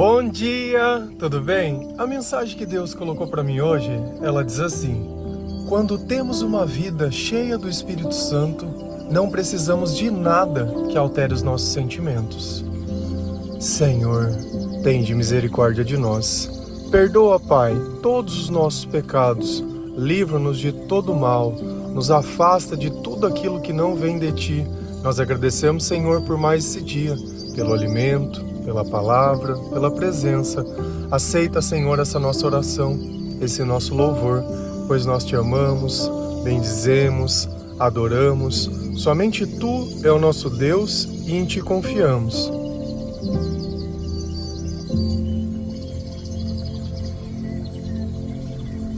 Bom dia, tudo bem? A mensagem que Deus colocou para mim hoje, ela diz assim: quando temos uma vida cheia do Espírito Santo, não precisamos de nada que altere os nossos sentimentos. Senhor, tende misericórdia de nós. Perdoa, Pai, todos os nossos pecados. Livra-nos de todo mal. Nos afasta de tudo aquilo que não vem de Ti. Nós agradecemos, Senhor, por mais esse dia, pelo alimento, pela palavra, pela presença. Aceita, Senhor, essa nossa oração, esse nosso louvor, pois nós Te amamos, bendizemos, adoramos. Somente Tu é o nosso Deus e em Ti confiamos.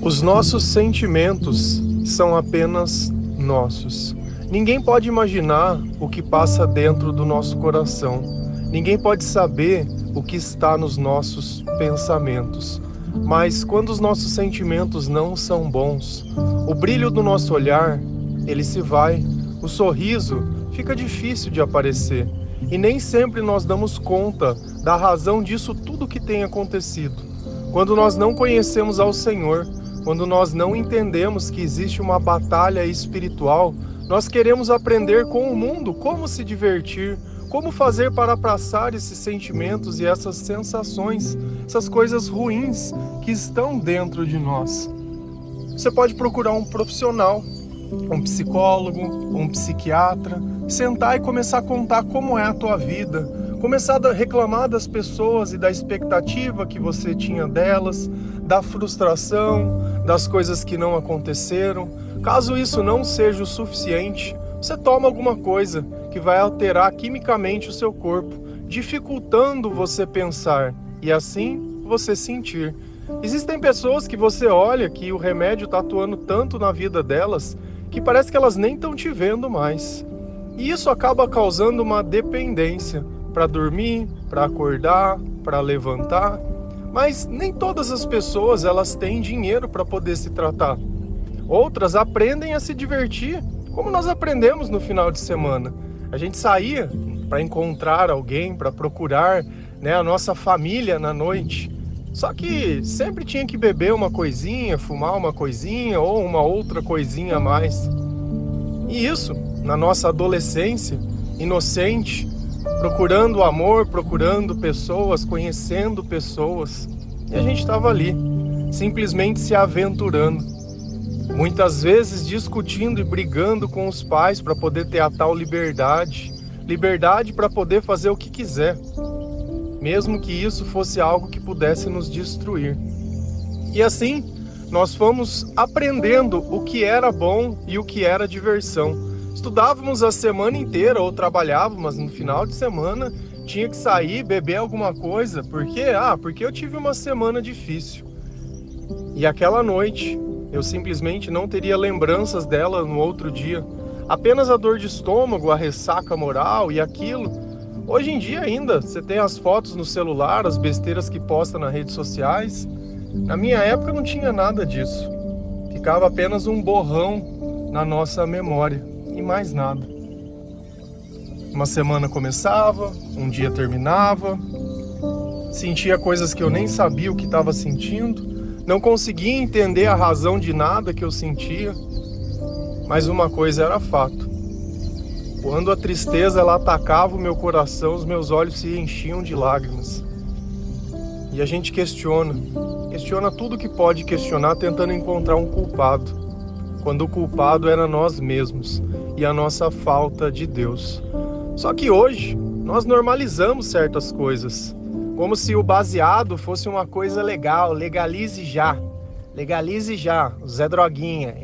Os nossos sentimentos são apenas nossos. Ninguém pode imaginar o que passa dentro do nosso coração. Ninguém pode saber o que está nos nossos pensamentos. Mas quando os nossos sentimentos não são bons, o brilho do nosso olhar, ele se vai. O sorriso fica difícil de aparecer. E nem sempre nós damos conta da razão disso tudo que tem acontecido. Quando nós não conhecemos ao Senhor, quando nós não entendemos que existe uma batalha espiritual, nós queremos aprender com o mundo como se divertir, como fazer para passar esses sentimentos e essas sensações, essas coisas ruins que estão dentro de nós. Você pode procurar um profissional, um psicólogo, um psiquiatra, sentar e começar a contar como é a tua vida, começar a reclamar das pessoas e da expectativa que você tinha delas, da frustração, das coisas que não aconteceram. Caso isso não seja o suficiente, você toma alguma coisa que vai alterar quimicamente o seu corpo, dificultando você pensar e assim você sentir. Existem pessoas que você olha que o remédio está atuando tanto na vida delas que parece que elas nem estão te vendo mais. E isso acaba causando uma dependência para dormir, para acordar, para levantar. Mas nem todas as pessoas elas têm dinheiro para poder se tratar. Outras aprendem a se divertir, como nós aprendemos no final de semana. A gente saía para encontrar alguém, para procurar, a nossa família na noite. Só que sempre tinha que beber uma coisinha, fumar uma coisinha ou uma outra coisinha a mais. E isso, na nossa adolescência, inocente, procurando amor, procurando pessoas, conhecendo pessoas. E a gente estava ali, simplesmente se aventurando. Muitas vezes discutindo e brigando com os pais para poder ter a tal liberdade. Liberdade para poder fazer o que quiser, mesmo que isso fosse algo que pudesse nos destruir. E assim, nós fomos aprendendo o que era bom e o que era diversão. Estudávamos a semana inteira ou trabalhávamos, mas no final de semana tinha que sair, beber alguma coisa. Por quê? Porque eu tive uma semana difícil. E aquela noite, eu simplesmente não teria lembranças dela no outro dia. Apenas a dor de estômago, a ressaca moral e aquilo. Hoje em dia ainda, você tem as fotos no celular, as besteiras que posta nas redes sociais. Na minha época não tinha nada disso. Ficava apenas um borrão na nossa memória e mais nada. Uma semana começava, um dia terminava. Sentia coisas que eu nem sabia o que estava sentindo. Não conseguia entender a razão de nada que eu sentia. Mas uma coisa era fato. Quando a tristeza ela atacava o meu coração, os meus olhos se enchiam de lágrimas. E a gente questiona tudo que pode questionar, tentando encontrar um culpado, quando o culpado era nós mesmos e a nossa falta de Deus. Só que hoje nós normalizamos certas coisas, como se o baseado fosse uma coisa legal. Legalize já, Zé Droguinha.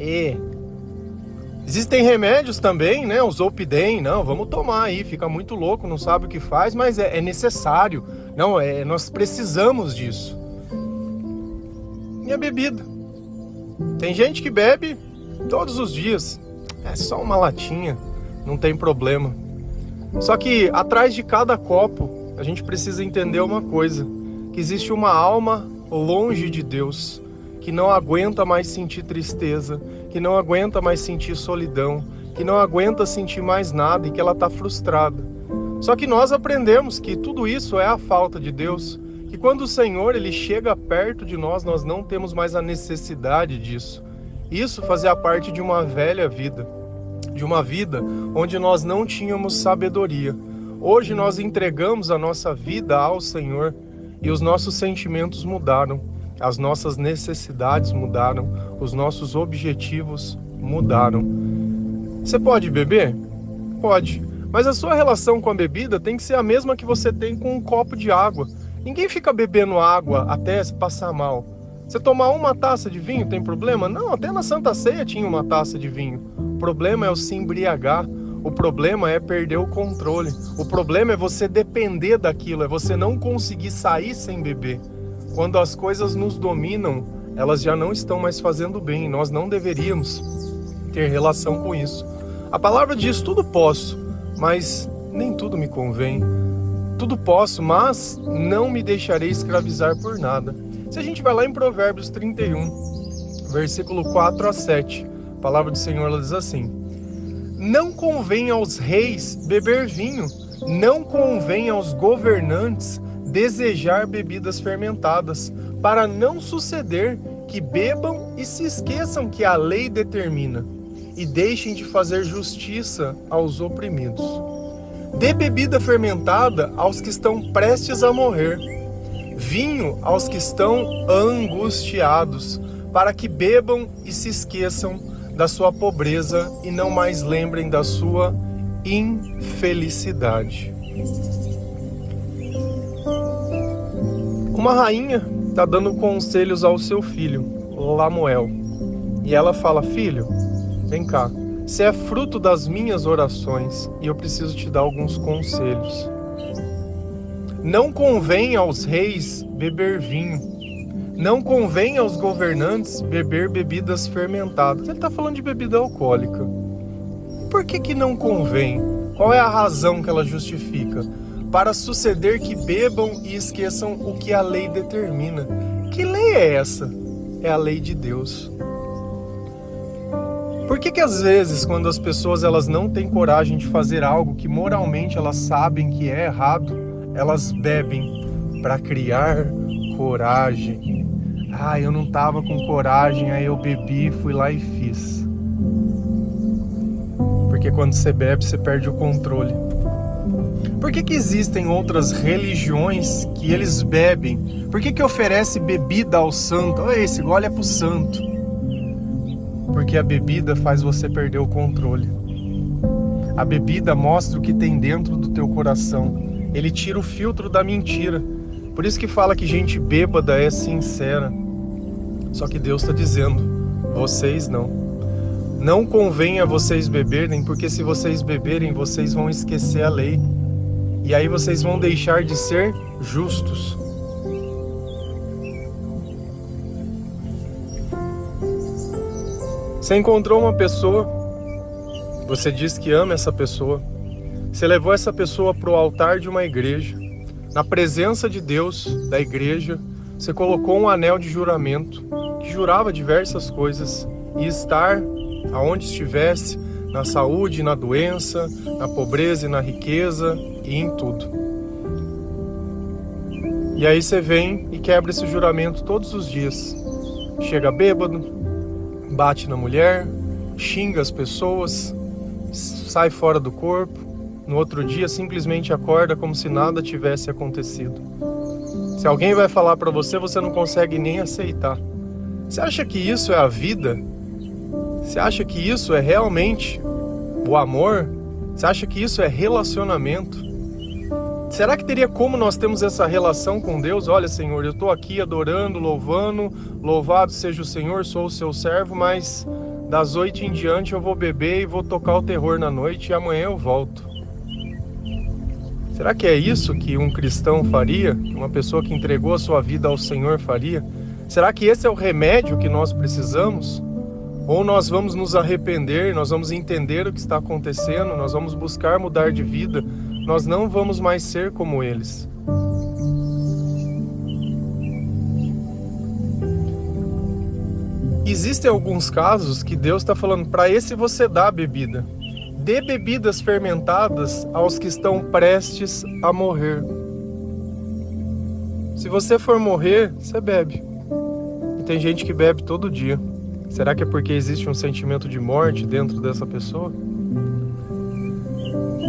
Existem remédios também, o Zolpidem, vamos tomar aí, fica muito louco, não sabe o que faz, mas é necessário, nós precisamos disso. E a bebida? Tem gente que bebe todos os dias, é só uma latinha, não tem problema. Só que atrás de cada copo, a gente precisa entender uma coisa, que existe uma alma longe de Deus, que não aguenta mais sentir tristeza, que não aguenta mais sentir solidão, que não aguenta sentir mais nada e que ela está frustrada. Só que nós aprendemos que tudo isso é a falta de Deus, que quando o Senhor ele chega perto de nós, nós não temos mais a necessidade disso. Isso fazia parte de uma velha vida, de uma vida onde nós não tínhamos sabedoria. Hoje nós entregamos a nossa vida ao Senhor e os nossos sentimentos mudaram, as nossas necessidades mudaram, os nossos objetivos mudaram. Você pode beber? Pode, mas a sua relação com a bebida tem que ser a mesma que você tem com um copo de água. Ninguém fica bebendo água até se passar mal. Você tomar uma taça de vinho tem problema? Não, até na Santa Ceia tinha uma taça de vinho. O problema é o se embriagar. O problema é perder o controle. O problema é você depender daquilo, é você não conseguir sair sem beber. Quando as coisas nos dominam, elas já não estão mais fazendo bem. Nós não deveríamos ter relação com isso. A palavra diz: tudo posso, mas nem tudo me convém. Tudo posso, mas não me deixarei escravizar por nada. Se a gente vai lá em Provérbios 31, versículo 4 a 7, a palavra do Senhor ela diz assim: não convém aos reis beber vinho, não convém aos governantes desejar bebidas fermentadas, para não suceder que bebam e se esqueçam que a lei determina, e deixem de fazer justiça aos oprimidos. Dê bebida fermentada aos que estão prestes a morrer, vinho aos que estão angustiados, para que bebam e se esqueçam da sua pobreza e não mais lembrem da sua infelicidade. Uma rainha está dando conselhos ao seu filho, Lamuel, e ela fala: filho, vem cá, você é fruto das minhas orações e eu preciso te dar alguns conselhos. Não convém aos reis beber vinho, não convém aos governantes beber bebidas fermentadas. Ele está falando de bebida alcoólica. Por que não convém? Qual é a razão que ela justifica? Para suceder que bebam e esqueçam o que a lei determina. Que lei é essa? É a lei de Deus. Por que às vezes, quando as pessoas elas não têm coragem de fazer algo que moralmente elas sabem que é errado, elas bebem para criar coragem? Eu não estava com coragem, aí eu bebi, fui lá e fiz. Porque quando você bebe, você perde o controle. Por que existem outras religiões que eles bebem? Por que oferece bebida ao santo? Esse gole é pro santo. Porque a bebida faz você perder o controle. A bebida mostra o que tem dentro do teu coração. Ele tira o filtro da mentira. Por isso que fala que gente bêbada é sincera. Só que Deus está dizendo: vocês não. Não convém a vocês beberem, porque se vocês beberem, vocês vão esquecer a lei. E aí vocês vão deixar de ser justos. Você encontrou uma pessoa, você diz que ama essa pessoa, você levou essa pessoa para o altar de uma igreja, na presença de Deus, da igreja, você colocou um anel de juramento, que jurava diversas coisas, e estar aonde estivesse, na saúde, na doença, na pobreza e na riqueza, e em tudo. E aí você vem e quebra esse juramento todos os dias. Chega bêbado, bate na mulher, xinga as pessoas, sai fora do corpo. No outro dia simplesmente acorda como se nada tivesse acontecido. Se alguém vai falar para você, você não consegue nem aceitar. Você acha que isso é a vida? Você acha que isso é realmente o amor? Você acha que isso é relacionamento? Será que teria como nós termos essa relação com Deus? Olha, Senhor, eu estou aqui adorando, louvando, louvado seja o Senhor, sou o seu servo, mas das 8 em diante eu vou beber e vou tocar o terror na noite e amanhã eu volto. Será que é isso que um cristão faria? Uma pessoa que entregou a sua vida ao Senhor faria? Será que esse é o remédio que nós precisamos? Ou nós vamos nos arrepender, nós vamos entender o que está acontecendo, nós vamos buscar mudar de vida, nós não vamos mais ser como eles. Existem alguns casos que Deus está falando, para esse você dá bebida. Dê bebidas fermentadas aos que estão prestes a morrer. Se você for morrer, você bebe. E tem gente que bebe todo dia. Será que é porque existe um sentimento de morte dentro dessa pessoa?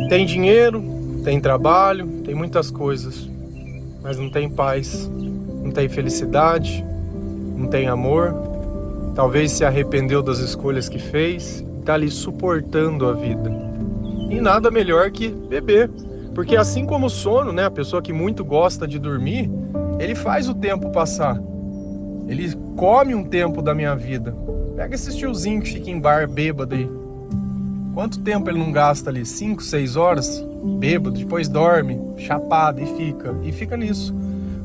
Tem dinheiro, tem trabalho, tem muitas coisas, mas não tem paz, não tem felicidade, não tem amor. Talvez se arrependeu das escolhas que fez, está ali suportando a vida. E nada melhor que beber. Porque assim como o sono, né, a pessoa que muito gosta de dormir, ele faz o tempo passar. Ele come um tempo da minha vida. Pega esse tiozinho que fica em bar bêbado aí. Quanto tempo ele não gasta ali? 5, 6 horas? Bêbado, depois dorme, chapado e fica nisso.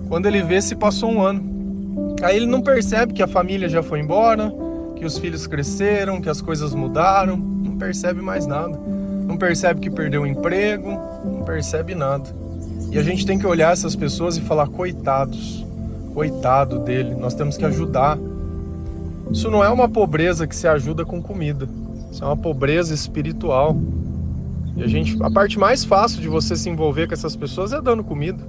Quando ele vê, se passou um ano. Aí ele não percebe que a família já foi embora, que os filhos cresceram, que as coisas mudaram. Não percebe mais nada. Não percebe que perdeu o emprego, não percebe nada. E a gente tem que olhar essas pessoas e falar, coitados, coitado dele, nós temos que ajudar. Isso não é uma pobreza que se ajuda com comida, isso é uma pobreza espiritual. E a parte mais fácil de você se envolver com essas pessoas é dando comida.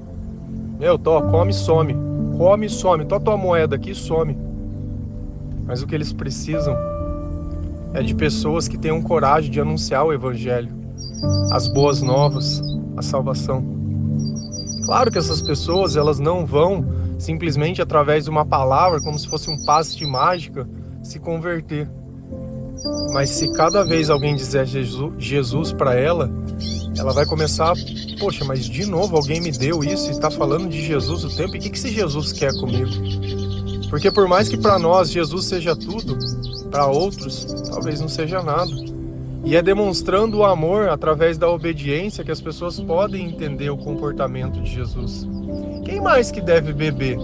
Come e some, come e some, tua moeda aqui e some. Mas o que eles precisam é de pessoas que tenham coragem de anunciar o Evangelho, as boas novas, a salvação. Claro que essas pessoas, elas não vão simplesmente através de uma palavra, como se fosse um passe de mágica, se converter. Mas se cada vez alguém dizer Jesus para ela, ela vai começar, poxa, mas de novo alguém me deu isso e está falando de Jesus o tempo, e o que esse Jesus quer comigo? Porque por mais que para nós Jesus seja tudo, para outros talvez não seja nada. E é demonstrando o amor através da obediência que as pessoas podem entender o comportamento de Jesus. Quem mais que deve beber?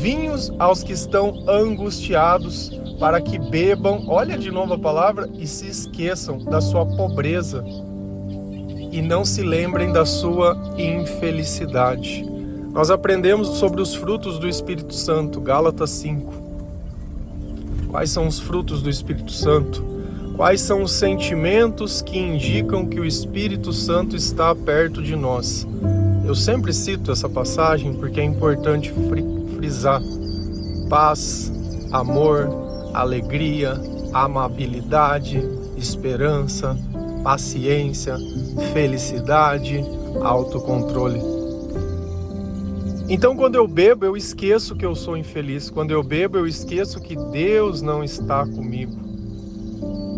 Vinhos aos que estão angustiados, para que bebam, olha de novo a palavra, e se esqueçam da sua pobreza e não se lembrem da sua infelicidade. Nós aprendemos sobre os frutos do Espírito Santo, Gálatas 5. Quais são os frutos do Espírito Santo? Quais são os sentimentos que indicam que o Espírito Santo está perto de nós? Eu sempre cito essa passagem porque é importante frisar. Paz, amor, alegria, amabilidade, esperança, paciência, felicidade, autocontrole. Então, quando eu bebo, eu esqueço que eu sou infeliz. Quando eu bebo, eu esqueço que Deus não está comigo.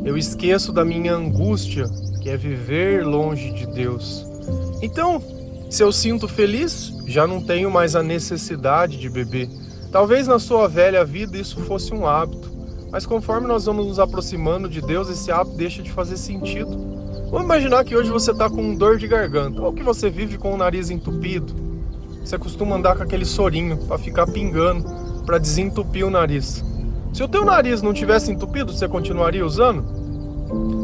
Eu esqueço da minha angústia, que é viver longe de Deus. Então, se eu sinto feliz, já não tenho mais a necessidade de beber. Talvez na sua velha vida isso fosse um hábito, mas conforme nós vamos nos aproximando de Deus, esse hábito deixa de fazer sentido. Vamos imaginar que hoje você está com dor de garganta, ou que você vive com o nariz entupido. Você costuma andar com aquele sorinho para ficar pingando, para desentupir o nariz. Se o teu nariz não tivesse entupido, você continuaria usando?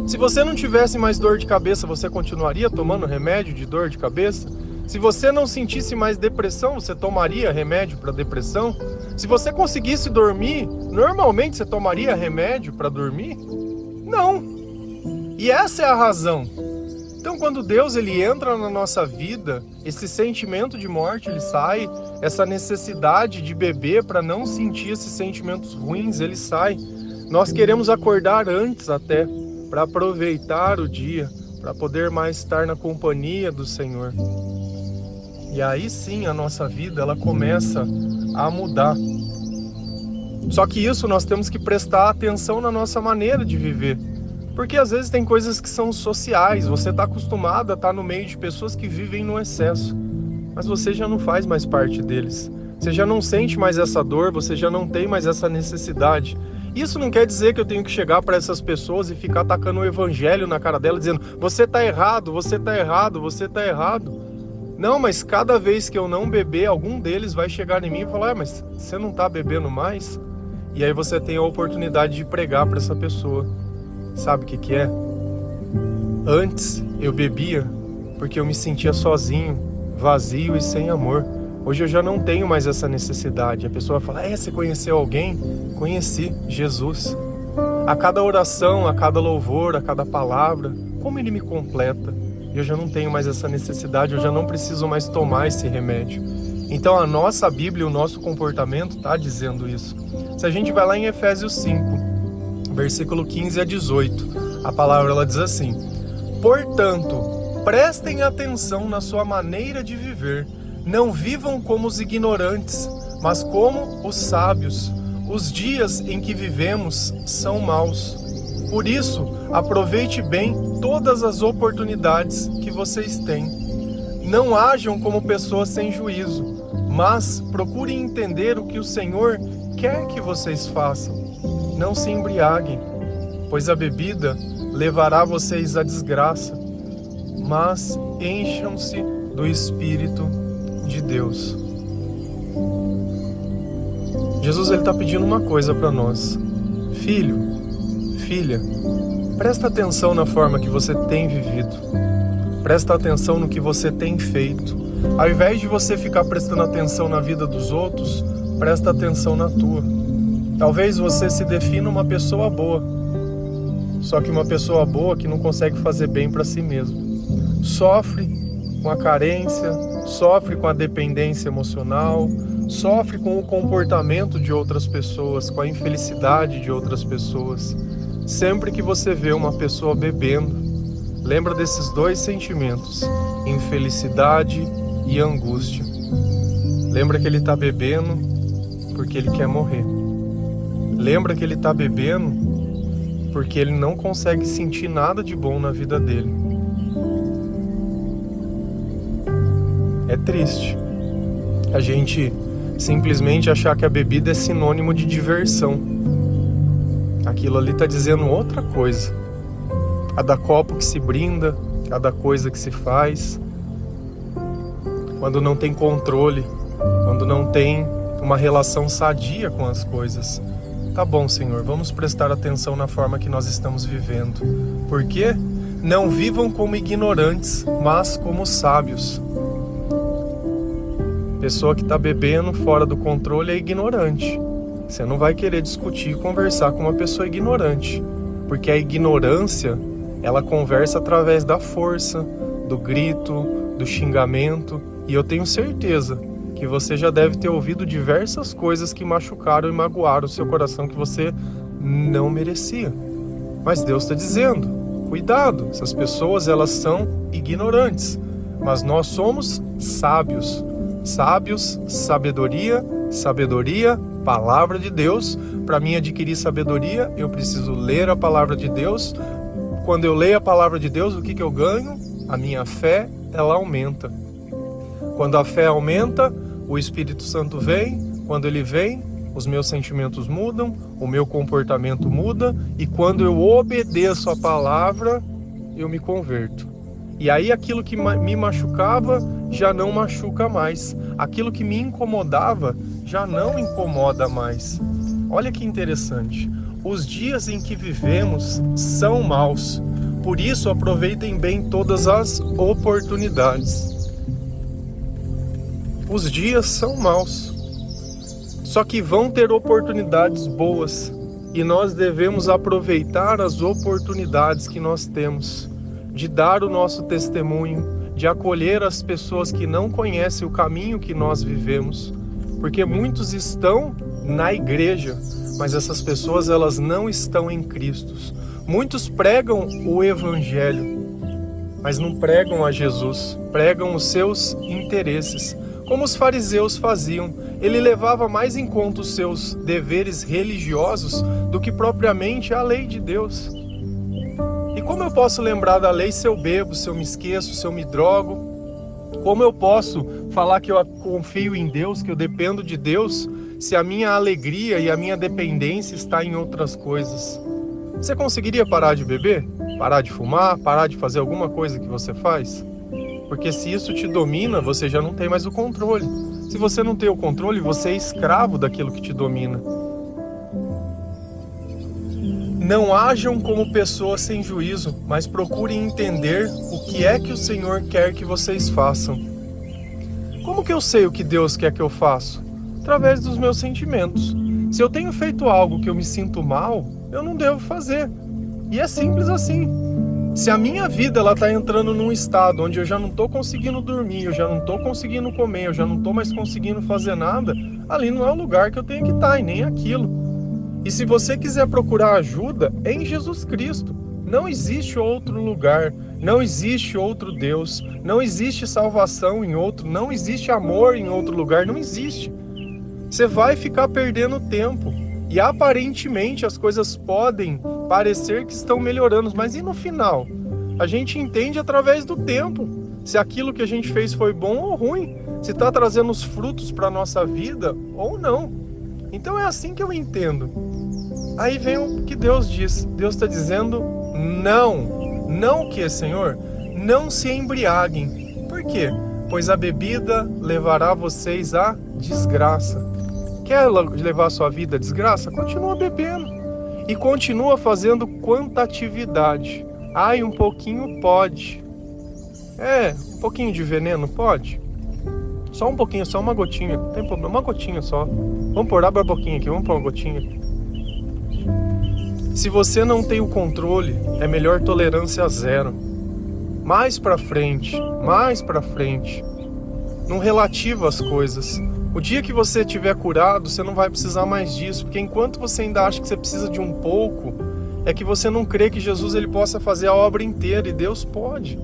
Se você não tivesse mais dor de cabeça, você continuaria tomando remédio de dor de cabeça? Se você não sentisse mais depressão, você tomaria remédio para depressão? Se você conseguisse dormir, normalmente você tomaria remédio para dormir? Não. E essa é a razão. Então, quando Deus ele entra na nossa vida, esse sentimento de morte ele sai, essa necessidade de beber para não sentir esses sentimentos ruins, ele sai. Nós queremos acordar antes até, para aproveitar o dia, para poder mais estar na companhia do Senhor. E aí sim a nossa vida ela começa a mudar. Só que isso nós temos que prestar atenção na nossa maneira de viver. Porque às vezes tem coisas que são sociais, você está acostumado a estar no meio de pessoas que vivem no excesso, mas você já não faz mais parte deles. Você já não sente mais essa dor, você já não tem mais essa necessidade. Isso não quer dizer que eu tenho que chegar para essas pessoas e ficar tacando o evangelho na cara dela, dizendo, você está errado, você está errado, você está errado. Não, mas cada vez que eu não beber, algum deles vai chegar em mim e falar, mas você não está bebendo mais? E aí você tem a oportunidade de pregar para essa pessoa. Sabe o que é? Antes eu bebia porque eu me sentia sozinho, vazio e sem amor. Hoje eu já não tenho mais essa necessidade. A pessoa fala, você conheceu alguém? Conheci, Jesus. A cada oração, a cada louvor, a cada palavra, como ele me completa. Eu já não tenho mais essa necessidade, eu já não preciso mais tomar esse remédio. Então a nossa Bíblia, o nosso comportamento está dizendo isso. Se a gente vai lá em Efésios 5, versículo 15 a 18, a palavra ela diz assim: portanto, prestem atenção na sua maneira de viver, não vivam como os ignorantes, mas como os sábios. Os dias em que vivemos são maus. Por isso, aproveite bem todas as oportunidades que vocês têm. Não hajam como pessoas sem juízo, mas procurem entender o que o Senhor quer que vocês façam. Não se embriaguem, pois a bebida levará vocês à desgraça, mas encham-se do Espírito de Deus. Jesus está pedindo uma coisa para nós. Filho, filha, presta atenção na forma que você tem vivido. Presta atenção no que você tem feito. Ao invés de você ficar prestando atenção na vida dos outros, presta atenção na tua. Talvez você se defina uma pessoa boa, só que uma pessoa boa que não consegue fazer bem para si mesmo. Sofre com a carência, sofre com a dependência emocional, sofre com o comportamento de outras pessoas, com a infelicidade de outras pessoas. Sempre que você vê uma pessoa bebendo, lembra desses dois sentimentos, infelicidade e angústia. Lembra que ele está bebendo porque ele quer morrer. Lembra que ele está bebendo porque ele não consegue sentir nada de bom na vida dele. É triste a gente simplesmente achar que a bebida é sinônimo de diversão. Aquilo ali está dizendo outra coisa. Cada copo que se brinda, cada coisa que se faz, quando não tem controle, quando não tem uma relação sadia com as coisas. Tá bom, Senhor, vamos prestar atenção na forma que nós estamos vivendo. Por quê? Não vivam como ignorantes, mas como sábios. Pessoa que está bebendo fora do controle é ignorante. Você não vai querer discutir e conversar com uma pessoa ignorante, porque a ignorância, ela conversa através da força, do grito, do xingamento, e eu tenho certeza que você já deve ter ouvido diversas coisas que machucaram e magoaram o seu coração que você não merecia. Mas Deus está dizendo, cuidado, essas pessoas elas são ignorantes, mas nós somos sábios. Sábios, sabedoria, sabedoria, palavra de Deus. Para mim adquirir sabedoria, eu preciso ler a palavra de Deus. Quando eu leio a palavra de Deus, o que eu ganho? A minha fé, ela aumenta. Quando a fé aumenta, o Espírito Santo vem. Quando ele vem, os meus sentimentos mudam, o meu comportamento muda. E quando eu obedeço a palavra, eu me converto. E aí aquilo que me machucava já não machuca mais. Aquilo que me incomodava já não incomoda mais. Olha que interessante. Os dias em que vivemos são maus. Por isso aproveitem bem todas as oportunidades. Os dias são maus. Só que vão ter oportunidades boas. E nós devemos aproveitar as oportunidades que nós temos. De dar o nosso testemunho, de acolher as pessoas que não conhecem o caminho que nós vivemos, porque muitos estão na igreja, mas essas pessoas elas não estão em Cristo. Muitos pregam o Evangelho, mas não pregam a Jesus, pregam os seus interesses, como os fariseus faziam. Ele levava mais em conta os seus deveres religiosos do que propriamente a lei de Deus. E como eu posso lembrar da lei se eu bebo, se eu me esqueço, se eu me drogo? Como eu posso falar que eu confio em Deus, que eu dependo de Deus, se a minha alegria e a minha dependência está em outras coisas? Você conseguiria parar de beber? Parar de fumar? Parar de fazer alguma coisa que você faz? Porque se isso te domina, você já não tem mais o controle. Se você não tem o controle, você é escravo daquilo que te domina. Não hajam como pessoas sem juízo, mas procurem entender o que é que o Senhor quer que vocês façam. Como que eu sei o que Deus quer que eu faça? Através dos meus sentimentos. Se eu tenho feito algo que eu me sinto mal, eu não devo fazer. E é simples assim. Se a minha vida ela tá entrando num estado onde eu já não tô conseguindo dormir, eu já não tô conseguindo comer, eu já não tô mais conseguindo fazer nada, ali não é o lugar que eu tenho que estar, e nem aquilo. E se você quiser procurar ajuda, é em Jesus Cristo. Não existe outro lugar, não existe outro Deus, não existe salvação em outro, não existe amor em outro lugar, não existe. Você vai ficar perdendo tempo. E aparentemente as coisas podem parecer que estão melhorando, mas e no final? A gente entende através do tempo se aquilo que a gente fez foi bom ou ruim, se está trazendo os frutos para a nossa vida ou não. Então é assim que eu entendo. Aí vem o que Deus diz. Deus está dizendo não. Não o que, Senhor? Não se embriaguem. Por quê? Pois a bebida levará vocês à desgraça. Quer levar a sua vida à desgraça? Continua bebendo. E continua fazendo quanta atividade. Ai, um pouquinho pode. Um pouquinho de veneno pode? Só um pouquinho, só uma gotinha. Não tem problema, uma gotinha só. Vamos pôr, abre a boquinha aqui, vamos pôr uma gotinha. Se você não tem o controle, é melhor tolerância zero. Mais pra frente. Não relativa as coisas. O dia que você estiver curado, você não vai precisar mais disso, porque enquanto você ainda acha que você precisa de um pouco, é que você não crê que Jesus ele possa fazer a obra inteira, e Deus pode.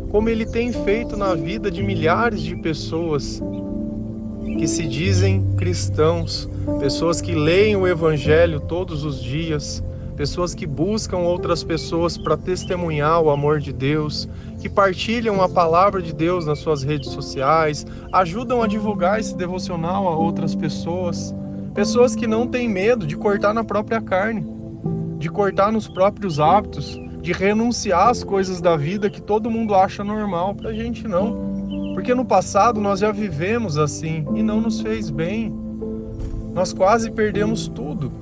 Como Ele tem feito na vida de milhares de pessoas que se dizem cristãos, pessoas que leem o Evangelho todos os dias, pessoas que buscam outras pessoas para testemunhar o amor de Deus, que partilham a palavra de Deus nas suas redes sociais, ajudam a divulgar esse devocional a outras pessoas, pessoas que não têm medo de cortar na própria carne, de cortar nos próprios hábitos, de renunciar às coisas da vida que todo mundo acha normal. Pra gente não, porque no passado nós já vivemos assim e não nos fez bem, nós quase perdemos tudo.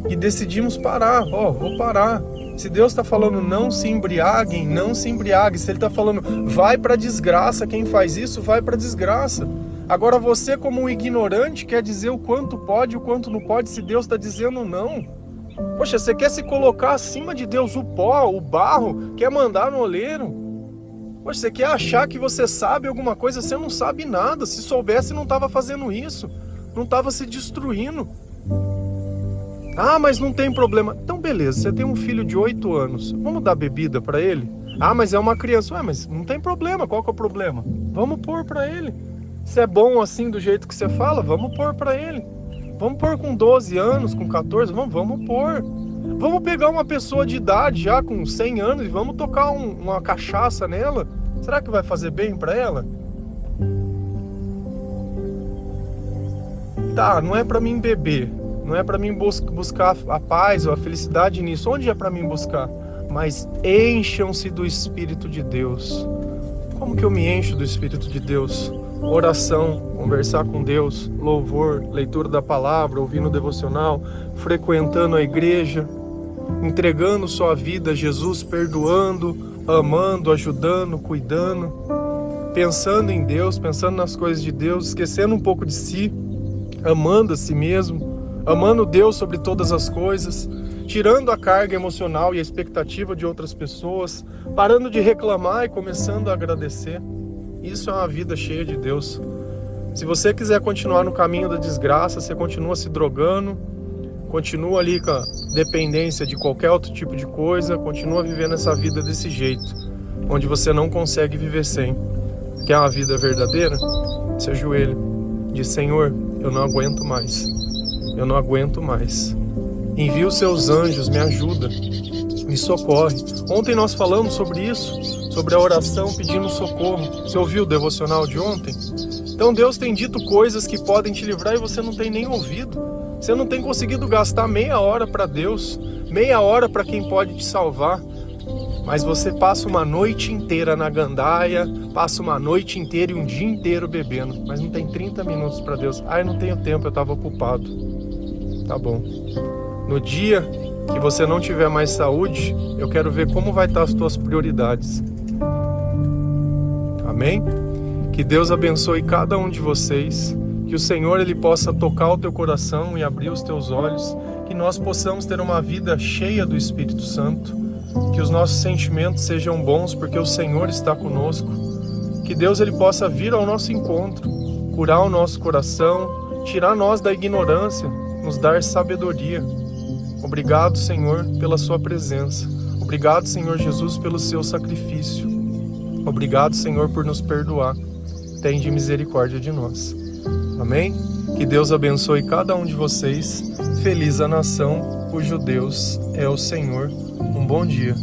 E decidimos parar, vou parar. Se Deus está falando não se embriaguem, não se embriague. Se Ele está falando vai para desgraça, quem faz isso vai para desgraça. Agora você, como um ignorante, quer dizer o quanto pode e o quanto não pode, se Deus está dizendo não. Poxa, você quer se colocar acima de Deus, o pó, o barro, quer mandar no oleiro. Poxa, você quer achar que você sabe alguma coisa, você não sabe nada. Se soubesse, não estava fazendo isso, não estava se destruindo. Ah, mas não tem problema. Então beleza, você tem um filho de 8 anos, vamos dar bebida para ele? Ah, mas é uma criança. Mas não tem problema, qual que é o problema? Vamos pôr para ele. Se é bom assim do jeito que você fala, vamos pôr para ele. Vamos pôr com 12 anos, com 14, vamos pôr. Vamos pegar uma pessoa de idade já com 100 anos e vamos tocar uma cachaça nela. Será que vai fazer bem para ela? Tá, não é para mim beber. Não é para mim buscar a paz ou a felicidade nisso. Onde é para mim buscar? Mas encham-se do Espírito de Deus. Como que eu me encho do Espírito de Deus? Oração, conversar com Deus, louvor, leitura da palavra, ouvindo o devocional, frequentando a igreja, entregando sua vida a Jesus, perdoando, amando, ajudando, cuidando, pensando em Deus, pensando nas coisas de Deus, esquecendo um pouco de si, amando a si mesmo, amando Deus sobre todas as coisas, tirando a carga emocional e a expectativa de outras pessoas, parando de reclamar e começando a agradecer. Isso é uma vida cheia de Deus. Se você quiser continuar no caminho da desgraça, você continua se drogando, continua ali com a dependência de qualquer outro tipo de coisa, continua vivendo essa vida desse jeito, onde você não consegue viver sem. Quer uma vida verdadeira? Se ajoelhe, diz: Senhor, eu não aguento mais. Eu não aguento mais. Envia os seus anjos, me ajuda, me socorre. Ontem nós falamos sobre isso, sobre a oração pedindo socorro. Você ouviu o devocional de ontem? Então Deus tem dito coisas que podem te livrar e você não tem nem ouvido. Você não tem conseguido gastar meia hora para Deus, meia hora para quem pode te salvar. Mas você passa uma noite inteira na gandaia, passa uma noite inteira e um dia inteiro bebendo, mas não tem 30 minutos para Deus. Ah, eu não tenho tempo, eu estava ocupado. Tá bom. No dia que você não tiver mais saúde, eu quero ver como vai estar as tuas prioridades. Amém? Que Deus abençoe cada um de vocês, que o Senhor Ele possa tocar o teu coração e abrir os teus olhos, que nós possamos ter uma vida cheia do Espírito Santo, que os nossos sentimentos sejam bons porque o Senhor está conosco, que Deus ele possa vir ao nosso encontro, curar o nosso coração, tirar nós da ignorância, nos dar sabedoria. Obrigado, Senhor, pela sua presença. Obrigado, Senhor Jesus, pelo seu sacrifício. Obrigado, Senhor, por nos perdoar. Tende misericórdia de nós. Amém? Que Deus abençoe cada um de vocês. Feliz a nação cujo Deus é o Senhor. Um bom dia.